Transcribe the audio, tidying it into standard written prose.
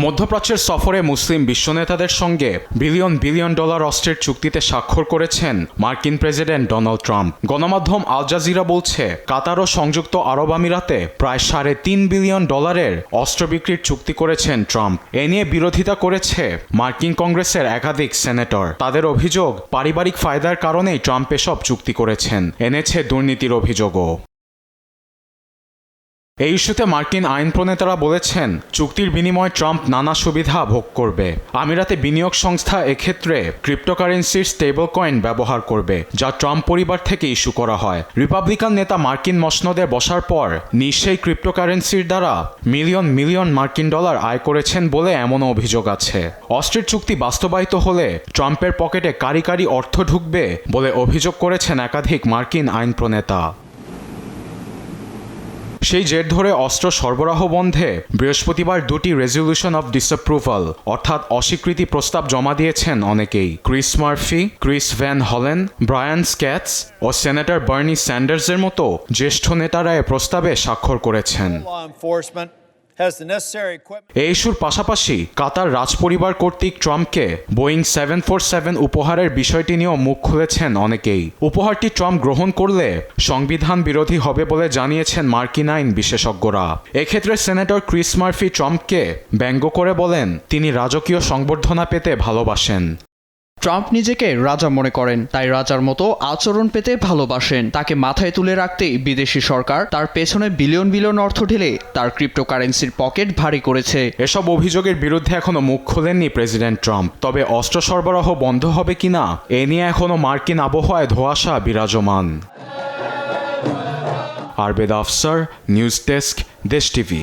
মধ্যপ্রাচ্যের সফরে মুসলিম বিশ্বনেতাদের সঙ্গে বিলিয়ন বিলিয়ন ডলার অস্ত্রের চুক্তিতে স্বাক্ষর করেছেন মার্কিন প্রেসিডেন্ট ডোনাল্ড ট্রাম্প। গণমাধ্যম আল জাজিরা বলছে, কাতার ও সংযুক্ত আরব আমিরাতে প্রায় $3.5 বিলিয়ন অস্ত্র বিক্রির চুক্তি করেছেন ট্রাম্প। এ নিয়ে বিরোধিতা করেছে মার্কিন কংগ্রেসের একাধিক সেনেটর। তাদের অভিযোগ, পারিবারিক ফায়দার কারণেই ট্রাম্প এসব চুক্তি করেছেন, এনেছে দুর্নীতির অভিযোগও। এই ইস্যুতে মার্কিন আইন প্রণেতারা বলেছেন, চুক্তির বিনিময়ে ট্রাম্প নানা সুবিধা ভোগ করবে। আমিরাতে বিনিয়োগ সংস্থা এক্ষেত্রে ক্রিপ্টোকারেন্সির স্টেবল কয়েন ব্যবহার করবে, যা ট্রাম্প পরিবার থেকে ইস্যু করা হয়। রিপাবলিকান নেতা মার্কিন মসনদে বসার পর সেই ক্রিপ্টোকারেন্সির দ্বারা মিলিয়ন মিলিয়ন মার্কিন ডলার আয় করেছেন বলে এমনও অভিযোগ আছে। অস্ত্রের চুক্তি বাস্তবায়িত হলে ট্রাম্পের পকেটে কারি কারি অর্থ ঢুকবে বলে অভিযোগ করেছেন একাধিক মার্কিন আইন প্রণেতা। সেই জের ধরে অস্ত্র সরবরাহ বন্ধে বৃহস্পতিবার 2টি রেজলিউশন অফ ডিসঅ্যাপ্রুভাল অর্থাৎ অস্বীকৃতি প্রস্তাব জমা দিয়েছেন অনেকেই। ক্রিস মার্ফি, ক্রিস ভ্যান হলেন, ব্রায়ান স্ক্যাটস ও সেনেটর বার্নি স্যান্ডার্সের মতো জ্যেষ্ঠ নেতারা এ প্রস্তাবে স্বাক্ষর করেছেন। এই ইস্যুর পাশাপাশি কাতার রাজপরিবার কর্তৃক ট্রাম্পকে বোয়িং 747 উপহারের বিষয়টি নিয়েও মুখ খুলেছেন অনেকেই। উপহারটি ট্রাম্প গ্রহণ করলে সংবিধান বিরোধী হবে বলে জানিয়েছেন মার্কিন আইন বিশেষজ্ঞরা। এক্ষেত্রে সেনেটর ক্রিস মার্ফি ট্রাম্পকে ব্যঙ্গ করে বলেন, তিনি রাজকীয় সংবর্ধনা পেতে ভালোবাসেন। ট্রাম্প নিজেকে রাজা মনে করেন, তাই রাজার মতো আচরণ পেতে ভালোবাসেন। তাকে মাথায় তুলে রাখতেই বিদেশি সরকার তার পেছনে বিলিয়ন বিলিয়ন অর্থ ঢেলে তার ক্রিপ্টোকারেন্সির পকেট ভারী করেছে। এসব অভিযোগের বিরুদ্ধে এখনো মুখ খোলেননি প্রেসিডেন্ট ট্রাম্প। তবে অস্ত্র সরবরাহ বন্ধ হবে কিনা এ নিয়ে এখনো মার্কিন আবহাওয়ায় ধোঁয়াশা বিরাজমান। আরবেদ আফসার, নিউজ ডেস্ক, দেশ টিভি।